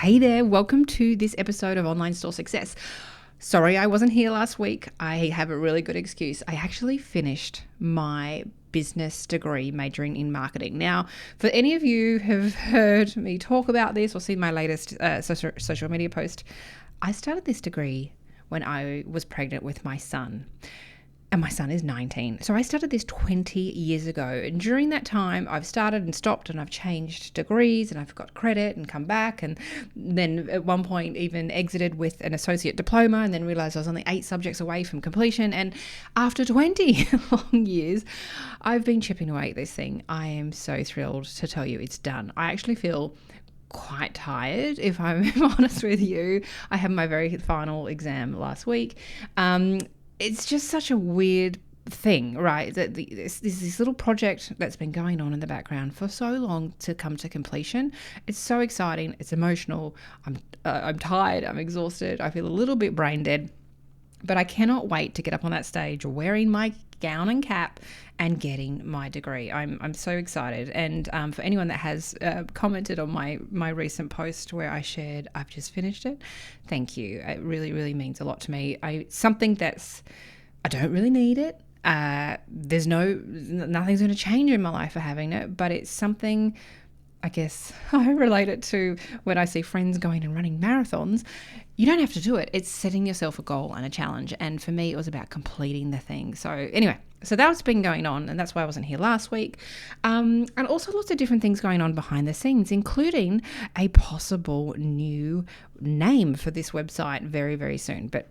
Hey there, welcome to this episode of Online Store Success. Sorry I wasn't here last week. I have a really good excuse. I actually finished my business degree majoring in marketing. Now, for any of you who have heard me talk about this or seen my latest social media post, I started this degree when I was pregnant with my son. And my son is 19. So I started this 20 years ago. And during that time, I've started and stopped and I've changed degrees and I've got credit and come back. And then at one point even exited with an associate diploma and then realized I was only 8 subjects away from completion. And after 20 long years, I've been chipping away at this thing. I am so thrilled to tell you it's done. I actually feel quite tired, if I'm honest with you. I had my very final exam last week. It's just such a weird thing, right? That this little project that's been going on in the background for so long to come to completion. It's so exciting. It's emotional. I'm tired. I'm exhausted. I feel a little bit brain dead, but I cannot wait to get up on that stage wearing my gown and cap and getting my degree. I'm so excited. And for anyone that has commented on my recent post where I shared I've just finished it, thank you. It really, really means a lot to me. I don't really need it. Nothing's going to change in my life for having it, but it's something. I guess I relate it to when I see friends going and running marathons. You don't have to do it. It's setting yourself a goal and a challenge. And for me, it was about completing the thing. So anyway, so that's been going on, and that's why I wasn't here last week. And also lots of different things going on behind the scenes, including a possible new name for this website very, very soon. But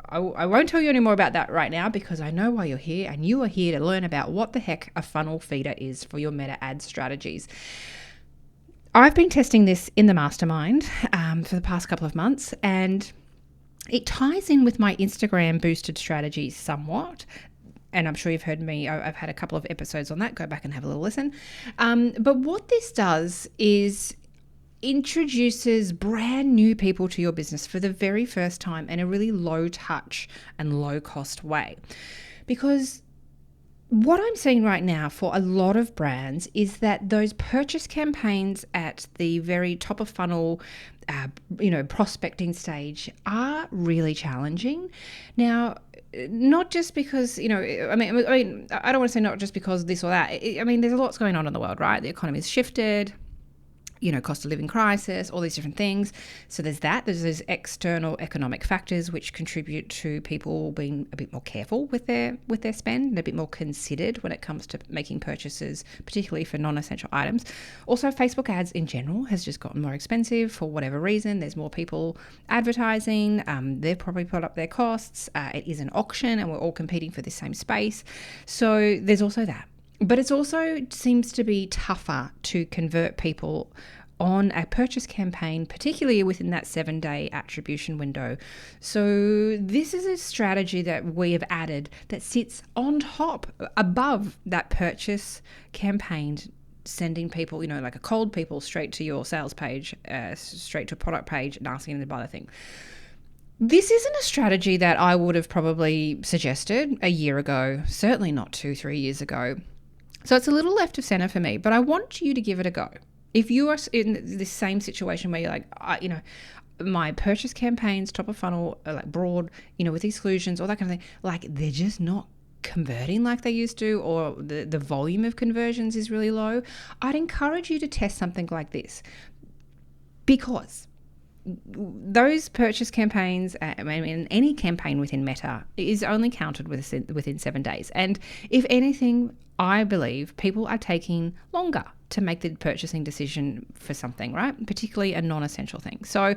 I won't tell you any more about that right now because I know why you're here, and you are here to learn about what the heck a funnel feeder is for your meta ad strategies. I've been testing this in the mastermind for the past couple of months, and it ties in with my Instagram boosted strategies somewhat. And I'm sure you've heard me, I've had a couple of episodes on that. Go back and have a little listen. But what this does is introduces brand new people to your business for the very first time in a really low touch and low cost way. Because what I'm seeing right now for a lot of brands is that those purchase campaigns at the very top of funnel, prospecting stage are really challenging. Now, not just because, I don't want to say not just because this or that. There's a lot going on in the world, right? The economy's shifted. Cost of living crisis, all these different things. So there's that. There's those external economic factors which contribute to people being a bit more careful with their spend and a bit more considered when it comes to making purchases, particularly for non-essential items. Also, Facebook ads in general has just gotten more expensive for whatever reason. There's more people advertising. They've probably put up their costs. It is an auction and we're all competing for the same space. So there's also that. But it also seems to be tougher to convert people on a purchase campaign, particularly within that 7-day attribution window. So this is a strategy that we have added that sits on top, above that purchase campaign, sending people, like a cold people straight to your sales page, straight to a product page and asking them to buy the thing. This isn't a strategy that I would have probably suggested a year ago, certainly not 2-3 years ago. So it's a little left of center for me, but I want you to give it a go. If you are in this same situation where you're like, my purchase campaigns, top of funnel, are like broad, with exclusions, all that kind of thing, like they're just not converting like they used to, or the volume of conversions is really low, I'd encourage you to test something like this, because those purchase campaigns, any campaign within Meta is only counted within 7 days. And if anything, I believe people are taking longer to make the purchasing decision for something, right? Particularly a non-essential thing. So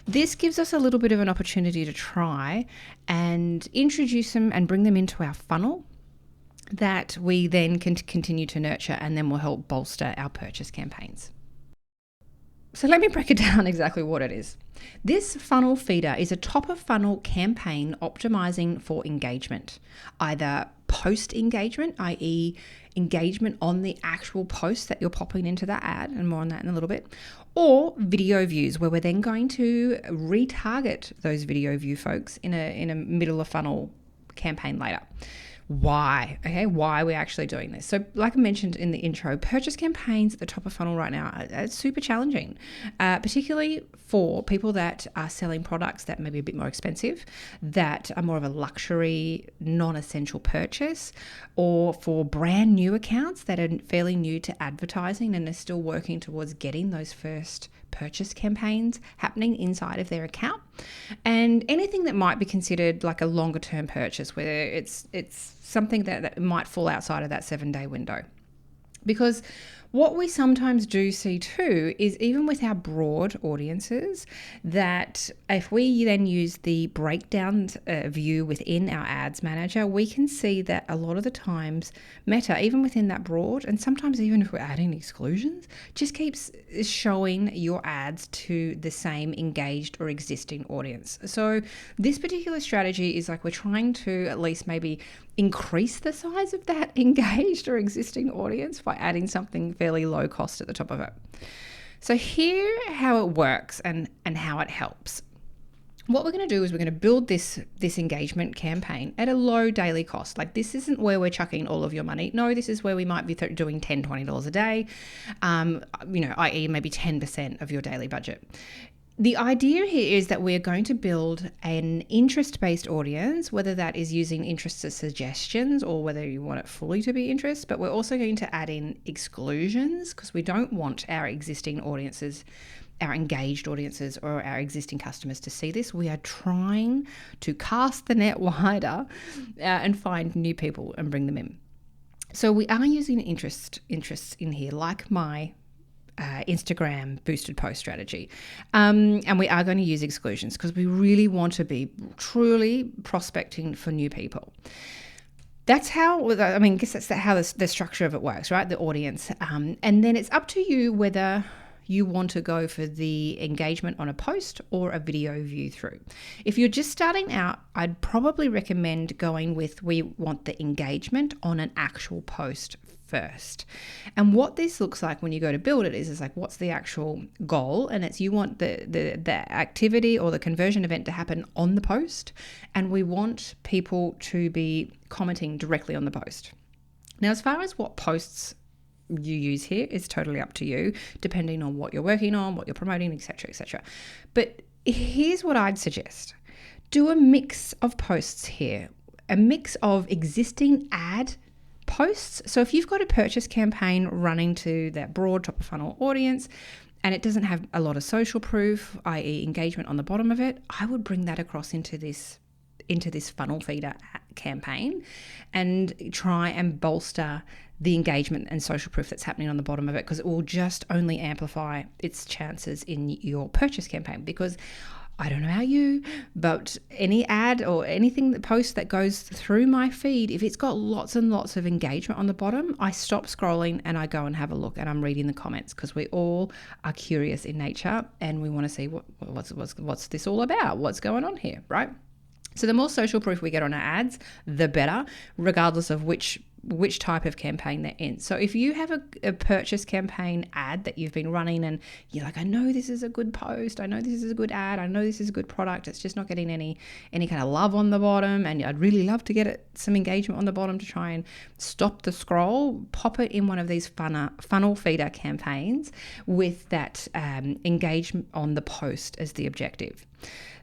this gives us a little bit of an opportunity to try and introduce them and bring them into our funnel that we then can continue to nurture, and then will help bolster our purchase campaigns. So let me break it down exactly what it is. This funnel feeder is a top of funnel campaign optimizing for engagement, either post engagement, i.e. engagement on the actual post that you're popping into that ad, and more on that in a little bit, or video views, where we're then going to retarget those video view folks in a middle of funnel campaign later. why, okay, why we're actually doing this. So like I mentioned in the intro, purchase campaigns at the top of funnel right now are super challenging, particularly for people that are selling products that may be a bit more expensive, that are more of a luxury, non-essential purchase, or for brand new accounts that are fairly new to advertising and are still working towards getting those first purchase campaigns happening inside of their account, and anything that might be considered like a longer term purchase, where it's something that might fall outside of that 7-day window. Because what we sometimes do see too is, even with our broad audiences, that if we then use the breakdown view within our ads manager, we can see that a lot of the times Meta, even within that broad, and sometimes even if we're adding exclusions, just keeps showing your ads to the same engaged or existing audience. So this particular strategy is like we're trying to at least maybe increase the size of that engaged or existing audience by adding something fairly low cost at the top of it. So here how it works and how it helps. What we're going to do is we're going to build this engagement campaign at a low daily cost. Like, this isn't where we're chucking all of your money. No, this is where we might be doing $10, $20 a day, i.e. maybe 10% of your daily budget. The idea here is that we're going to build an interest-based audience, whether that is using interest as suggestions or whether you want it fully to be interest, but we're also going to add in exclusions because we don't want our existing audiences, our engaged audiences, or our existing customers to see this. We are trying to cast the net wider and find new people and bring them in. So we are using interests in here, like my Instagram boosted post strategy. And we are going to use exclusions because we really want to be truly prospecting for new people. That's how, I guess that's how the structure of it works, right? The audience. And then it's up to you whether you want to go for the engagement on a post or a video view through. If you're just starting out, I'd probably recommend going with, we want the engagement on an actual post first. And what this looks like when you go to build it is like, what's the actual goal? And it's, you want the activity or the conversion event to happen on the post, and we want people to be commenting directly on the post. Now, as far as what posts you use here, is totally up to you, depending on what you're working on, what you're promoting, etc., etc. But here's what I'd suggest. Do a mix of posts here, a mix of existing ad posts. So if you've got a purchase campaign running to that broad top of funnel audience and it doesn't have a lot of social proof, i.e. engagement on the bottom of it, I would bring that across into this funnel feeder campaign and try and bolster the engagement and social proof that's happening on the bottom of it, because it will just only amplify its chances in your purchase campaign. Because I don't know how you, but any ad or anything that post that goes through my feed, if it's got lots and lots of engagement on the bottom, I stop scrolling and I go and have a look and I'm reading the comments, because we all are curious in nature and we want to see what's this all about, what's going on here, right? So the more social proof we get on our ads, the better, regardless of which type of campaign they're in. So if you have a purchase campaign ad that you've been running and you're like, I know this is a good post, I know this is a good ad, I know this is a good product, it's just not getting any kind of love on the bottom, and I'd really love to get some engagement on the bottom to try and stop the scroll, pop it in one of these funnel feeder campaigns with that engagement on the post as the objective.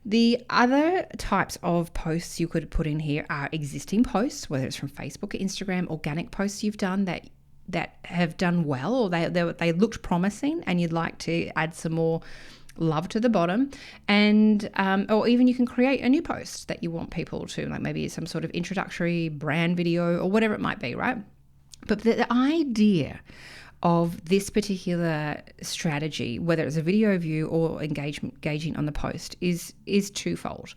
The other types of posts you could put in here are existing posts, whether it's from Facebook or Instagram, organic posts you've done that have done well, or they looked promising and you'd like to add some more love to the bottom, and or even you can create a new post that you want people to, like maybe some sort of introductory brand video or whatever it might be, right? But the idea of this particular strategy, whether it's a video view or engaging on the post, is twofold.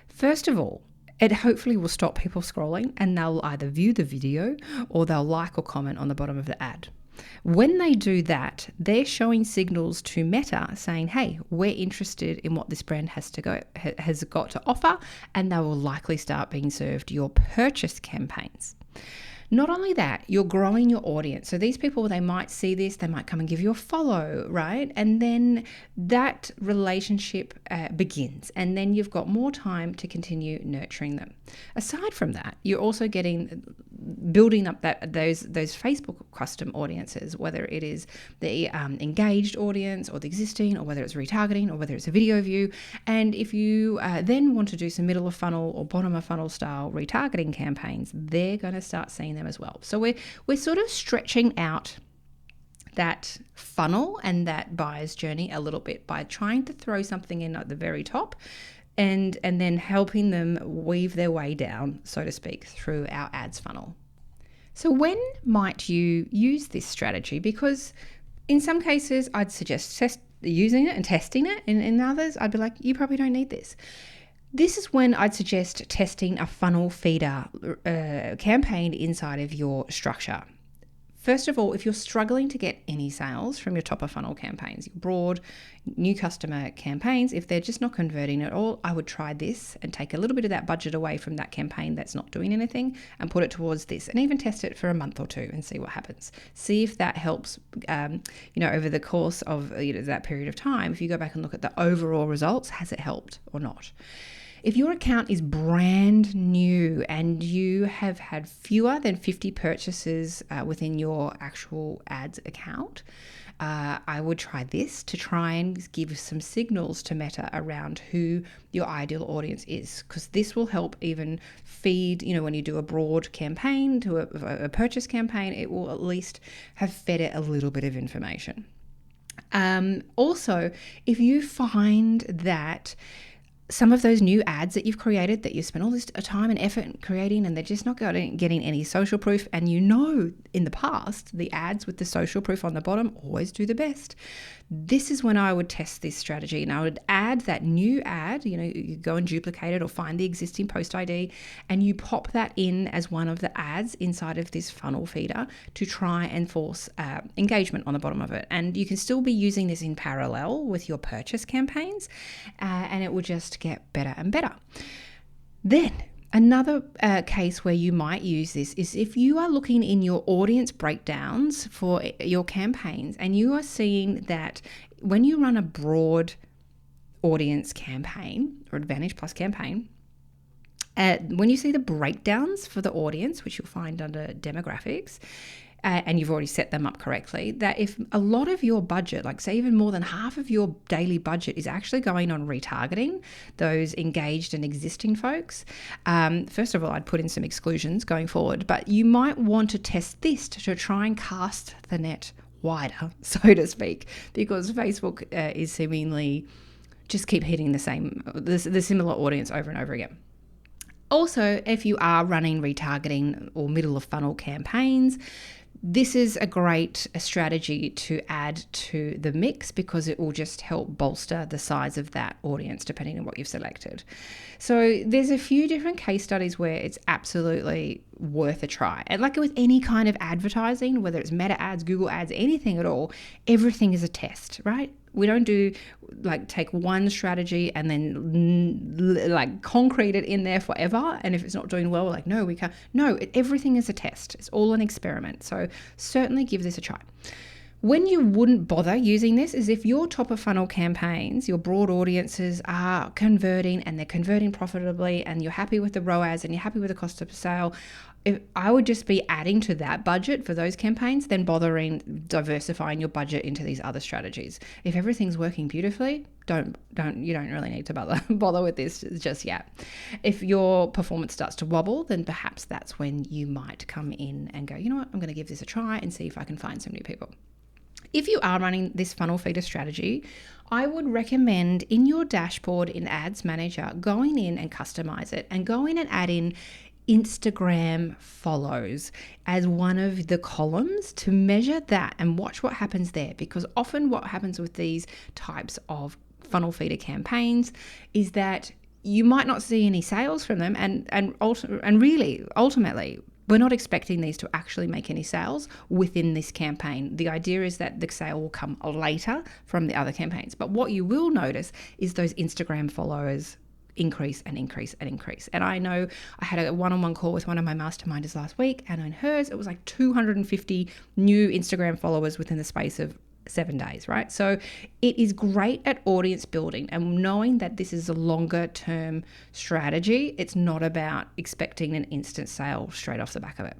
First of all, it hopefully will stop people scrolling and they'll either view the video or they'll like or comment on the bottom of the ad. When they do that, they're showing signals to Meta saying, hey, we're interested in what this brand has got to offer, and they will likely start being served your purchase campaigns. Not only that, you're growing your audience. So these people, they might see this, they might come and give you a follow, right? And then that relationship begins, and then you've got more time to continue nurturing them. Aside from that, you're also building up those Facebook custom audiences, whether it is the engaged audience or the existing, or whether it's retargeting, or whether it's a video view. And if you then want to do some middle of funnel or bottom of funnel style retargeting campaigns, they're going to start seeing them as well. So we're sort of stretching out that funnel and that buyer's journey a little bit by trying to throw something in at the very top and then helping them weave their way down, so to speak, through our ads funnel. So when might you use this strategy? Because in some cases, I'd suggest using it and testing it. And in others, I'd be like, you probably don't need this. This is when I'd suggest testing a funnel feeder campaign inside of your structure. First of all, if you're struggling to get any sales from your top of funnel campaigns, your broad new customer campaigns, if they're just not converting at all, I would try this and take a little bit of that budget away from that campaign that's not doing anything and put it towards this, and even test it for a month or two and see what happens. See if that helps, over the course of that period of time. If you go back and look at the overall results, has it helped or not? If your account is brand new and you have had fewer than 50 purchases within your actual ads account, I would try this to try and give some signals to Meta around who your ideal audience is, because this will help even feed, when you do a broad campaign to a purchase campaign, it will at least have fed it a little bit of information. Also, if you find that some of those new ads that you've created, that you spent all this time and effort creating, and they're just not getting any social proof, and in the past, the ads with the social proof on the bottom always do the best. This is when I would test this strategy, and I would add that new ad. You go and duplicate it or find the existing post ID, and you pop that in as one of the ads inside of this funnel feeder to try and force engagement on the bottom of it. And you can still be using this in parallel with your purchase campaigns, and it will just get better and better. Then another case where you might use this is if you are looking in your audience breakdowns for your campaigns, and you are seeing that when you run a broad audience campaign or Advantage Plus campaign, when you see the breakdowns for the audience, which you'll find under demographics, and you've already set them up correctly, that if a lot of your budget, like say even more than half of your daily budget, is actually going on retargeting those engaged and existing folks, first of all, I'd put in some exclusions going forward, but you might want to test this to try and cast the net wider, so to speak, because Facebook is seemingly just keep hitting the similar audience over and over again. Also, if you are running retargeting or middle of funnel campaigns, this is a great strategy to add to the mix, because it will just help bolster the size of that audience depending on what you've selected. So there's a few different case studies where it's absolutely worth a try. And like with any kind of advertising, whether it's Meta ads, Google ads, anything at all, everything is a test, right? We don't take one strategy and then concrete it in there forever. And if it's not doing well, we're like, no, we can't. No, everything is a test. It's all an experiment. So certainly give this a try. When you wouldn't bother using this is if your top of funnel campaigns, your broad audiences are converting, and they're converting profitably, and you're happy with the ROAS and you're happy with the cost of sale. I would just be adding to that budget for those campaigns, then diversifying your budget into these other strategies. If everything's working beautifully, you don't really need to bother with this just yet. If your performance starts to wobble, then perhaps that's when you might come in and go, you know what, I'm going to give this a try and see if I can find some new people. If you are running this funnel feeder strategy, I would recommend in your dashboard in Ads Manager, going in and customize it and go in and add in Instagram follows as one of the columns to measure that and watch what happens there. Because often what happens with these types of funnel feeder campaigns is that you might not see any sales from them, and really ultimately we're not expecting these to actually make any sales within this campaign. The idea is that the sale will come later from the other campaigns. But what you will notice is those Instagram followers increase and increase and increase. And I know I had a one-on-one call with one of my masterminders last week, and on hers, it was like 250 new Instagram followers within the space of 7 days, right? So it is great at audience building and knowing that this is a longer term strategy. It's not about expecting an instant sale straight off the back of it.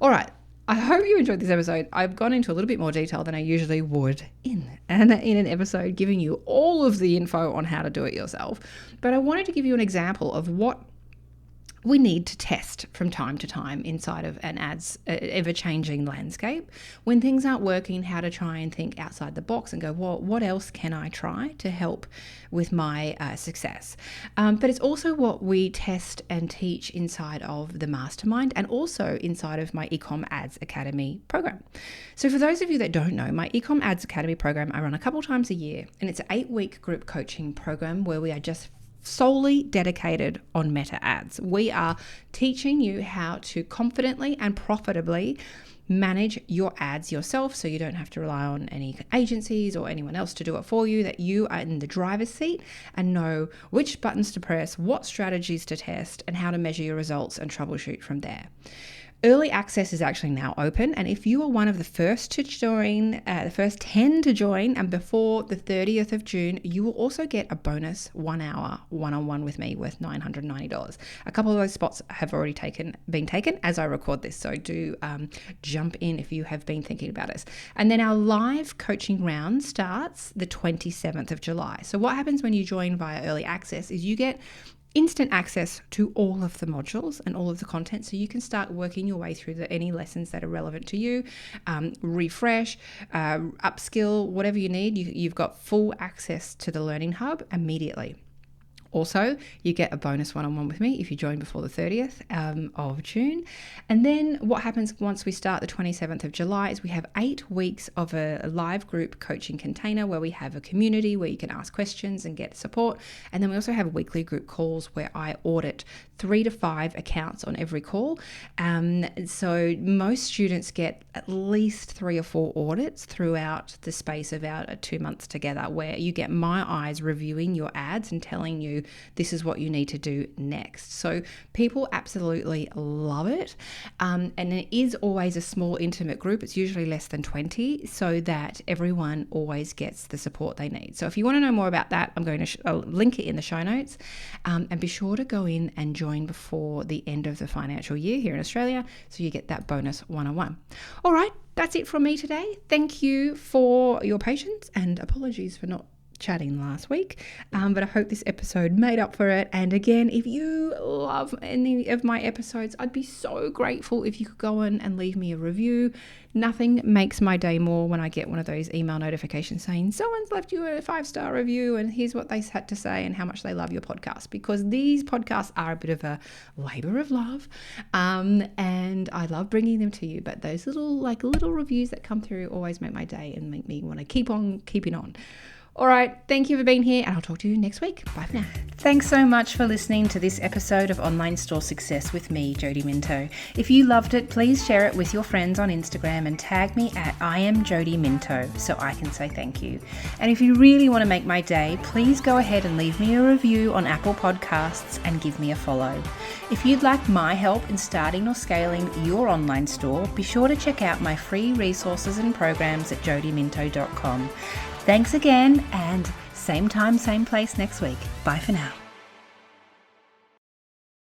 All right. I hope you enjoyed this episode. I've gone into a little bit more detail than I usually would in an episode, giving you all of the info on how to do it yourself. But I wanted to give you an example of what we need to test from time to time inside of an ad's ever-changing landscape. When things aren't working, how to try and think outside the box and go, well, what else can I try to help with my success? But it's also what we test and teach inside of the mastermind and also inside of my Ecom Ads Academy program. So for those of you that don't know, my Ecom Ads Academy program, I run a couple times a year, and it's an 8-week group coaching program where we are just solely dedicated on meta ads. We are teaching you how to confidently and profitably manage your ads yourself, so you don't have to rely on any agencies or anyone else to do it for you, that you are in the driver's seat and know which buttons to press, what strategies to test, and how to measure your results and troubleshoot from there. Early access is actually now open, and if you are one of the first to join, the first 10 to join, and before the 30th of June, you will also get a bonus 1-hour one-on-one with me worth $990. A couple of those spots have already been taken as I record this, so do jump in if you have been thinking about it. And then our live coaching round starts the 27th of July. So what happens when you join via early access is you get instant access to all of the modules and all of the content, so you can start working your way through any lessons that are relevant to you, refresh, upskill, whatever you need. You've got full access to the Learning Hub immediately. Also, you get a bonus one-on-one with me if you join before the 30th of June. And then what happens once we start the 27th of July is we have 8 weeks of a live group coaching container where we have a community where you can ask questions and get support. And then we also have weekly group calls where I audit 3 to 5 accounts on every call. So most students get at least 3 or 4 audits throughout the space of about 2 months together, where you get my eyes reviewing your ads and telling you this is what you need to do next. So people absolutely love it. And it is always a small, intimate group. It's usually less than 20, so that everyone always gets the support they need. So if you want to know more about that, I'm going to link it in the show notes. And be sure to go in and join before the end of the financial year here in Australia, so you get that bonus one-on-one. All right, that's it from me today. Thank you for your patience, and apologies for not chatting last week, but I hope this episode made up for it. And again, if you love any of my episodes, I'd be so grateful if you could go in and leave me a review. Nothing makes my day more when I get one of those email notifications saying someone's left you a 5-star review and here's what they had to say and how much they love your podcast, because these podcasts are a bit of a labor of love, and I love bringing them to you. But those little reviews that come through always make my day and make me want to keep on keeping on. All right, thank you for being here, and I'll talk to you next week. Bye for now. Thanks so much for listening to this episode of Online Store Success with me, Jody Minto. If you loved it, please share it with your friends on Instagram and tag me at @IamJodyMinto so I can say thank you. And if you really want to make my day, please go ahead and leave me a review on Apple Podcasts and give me a follow. If you'd like my help in starting or scaling your online store, be sure to check out my free resources and programs at jodyminto.com. Thanks again, and same time, same place next week. Bye for now.